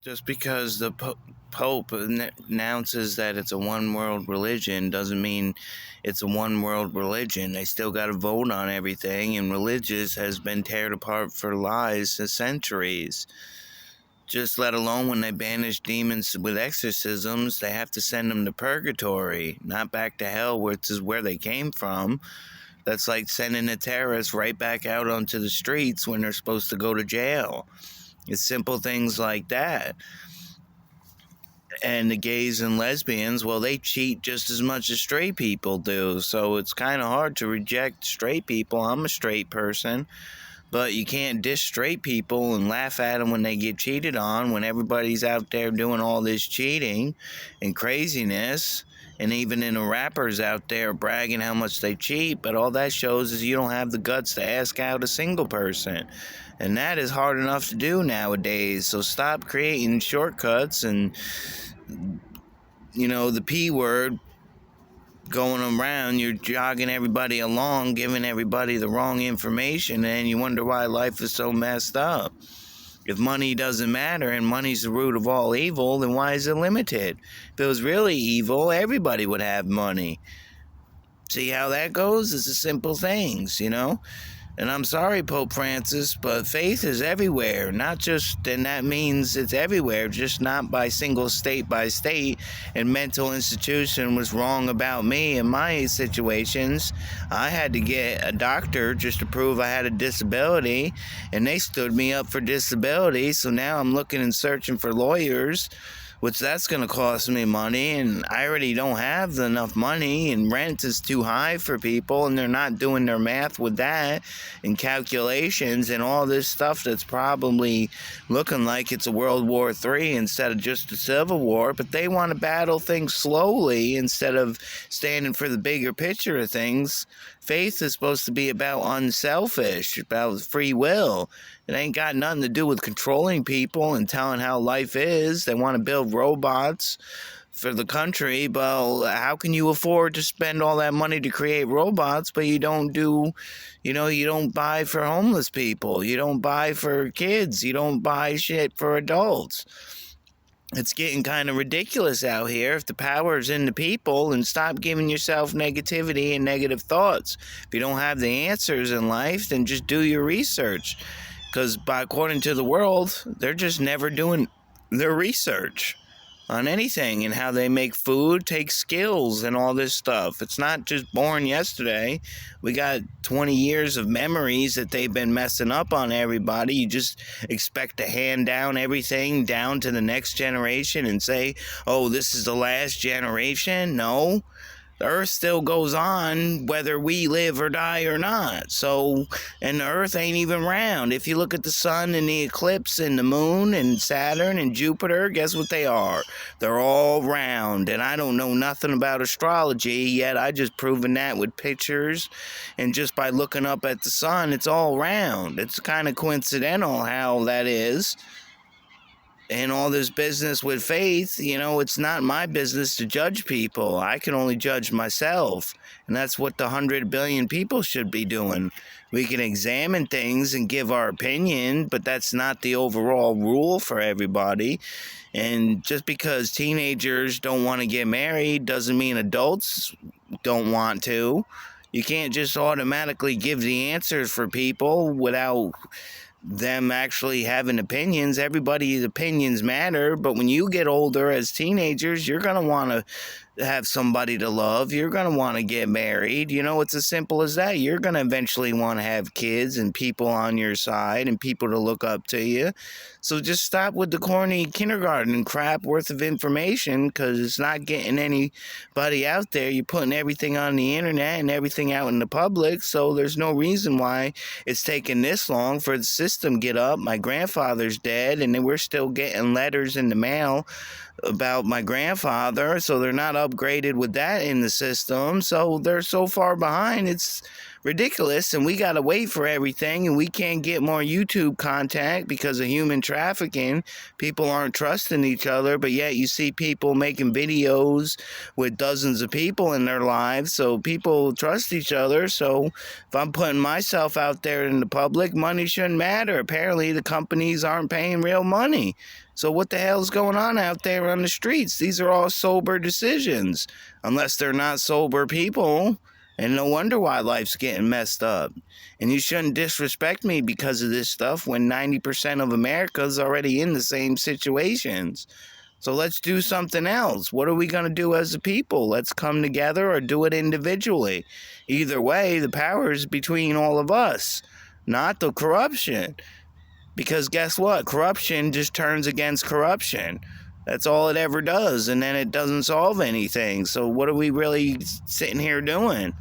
Just because the Pope announces that it's a one world religion doesn't mean it's a one world religion. They still got to vote on everything, and religious has been teared apart for lies for centuries. Just let alone when they banish demons with exorcisms, they have to send them to purgatory, not back to hell, which is where they came from. That's like sending a terrorist right back out onto the streets when they're supposed to go to jail. It's simple things like that. And the gays and lesbians, well, they cheat just as much as straight people do. So it's kind of hard to reject straight people. I'm a straight person. But you can't diss straight people and laugh at them when they get cheated on, when everybody's out there doing all this cheating and craziness. And even in the rappers out there bragging how much they cheat, but all that shows is you don't have the guts to ask out a single person. And that is hard enough to do nowadays. So stop creating shortcuts and, the P word going around. You're jogging everybody along, giving everybody the wrong information, and you wonder why life is so messed up. If money doesn't matter and money's the root of all evil, then why is it limited? If it was really evil, everybody would have money. See how that goes? It's the simple things. And I'm sorry, Pope Francis, but faith is everywhere. And that means it's everywhere, just not by single state by state. And mental institution was wrong about me in my situations. I had to get a doctor just to prove I had a disability, and they stood me up for disability. So now I'm looking and searching for lawyers, which that's going to cost me money, and I already don't have enough money, and rent is too high for people, and they're not doing their math with that and calculations and all this stuff that's probably looking like it's a World War III instead of just a Civil War, but they want to battle things slowly instead of standing for the bigger picture of things. Faith is supposed to be about unselfish, about free will. It ain't got nothing to do with controlling people and telling how life is. They want to build robots for the country, but how can you afford to spend all that money to create robots, but you don't buy for homeless people, you don't buy for kids, you don't buy shit for adults? It's getting kind of ridiculous out here. If the power is in the people, and stop giving yourself negativity and negative thoughts. If you don't have the answers in life, then just do your research. Because according to the world, they're just never doing their research on anything, and how they make food takes skills and all this stuff. It's not just born yesterday. We got 20 years of memories that they've been messing up on everybody. You just expect to hand down everything down to the next generation and say, oh, this is the last generation? No. The earth still goes on whether we live or die or not. So, and the earth ain't even round. If you look at the sun and the eclipse and the moon and Saturn and Jupiter, guess what they are? They're all round. And I don't know nothing about astrology yet. I just proven that with pictures and just by looking up at the sun. It's all round. It's kind of coincidental how that is. And all this business with faith, it's not my business to judge people. I can only judge myself. And that's what the 100 billion people should be doing. We can examine things and give our opinion, but that's not the overall rule for everybody. And just because teenagers don't want to get married doesn't mean adults don't want to. You can't just automatically give the answers for people without them actually having opinions. Everybody's opinions matter, but when you get older as teenagers, you're going to want to have somebody to love. You're going to want to get married. It's as simple as that. You're going to eventually want to have kids and people on your side and people to look up to you. So just stop with the corny kindergarten crap worth of information, because it's not getting anybody out there. You're putting everything on the internet and everything out in the public, so there's no reason why it's taking this long for the system to get up. My grandfather's dead, and then we're still getting letters in the mail about my grandfather, so they're not upgraded with that in the system. So they're so far behind, it's ridiculous, and we got to wait for everything, and we can't get more YouTube content because of human trafficking. People aren't trusting each other, but yet you see people making videos with dozens of people in their lives, so people trust each other. So if I'm putting myself out there in the public, money shouldn't matter. Apparently the companies aren't paying real money. So what the hell's going on out there on the streets? These are all sober decisions, unless they're not sober people. And no wonder why life's getting messed up. And you shouldn't disrespect me because of this stuff when 90% of America's already in the same situations. So let's do something else. What are we going to do as a people? Let's come together or do it individually. Either way, the power is between all of us, not the corruption. Because guess what? Corruption just turns against corruption. That's all it ever does, and then it doesn't solve anything. So what are we really sitting here doing?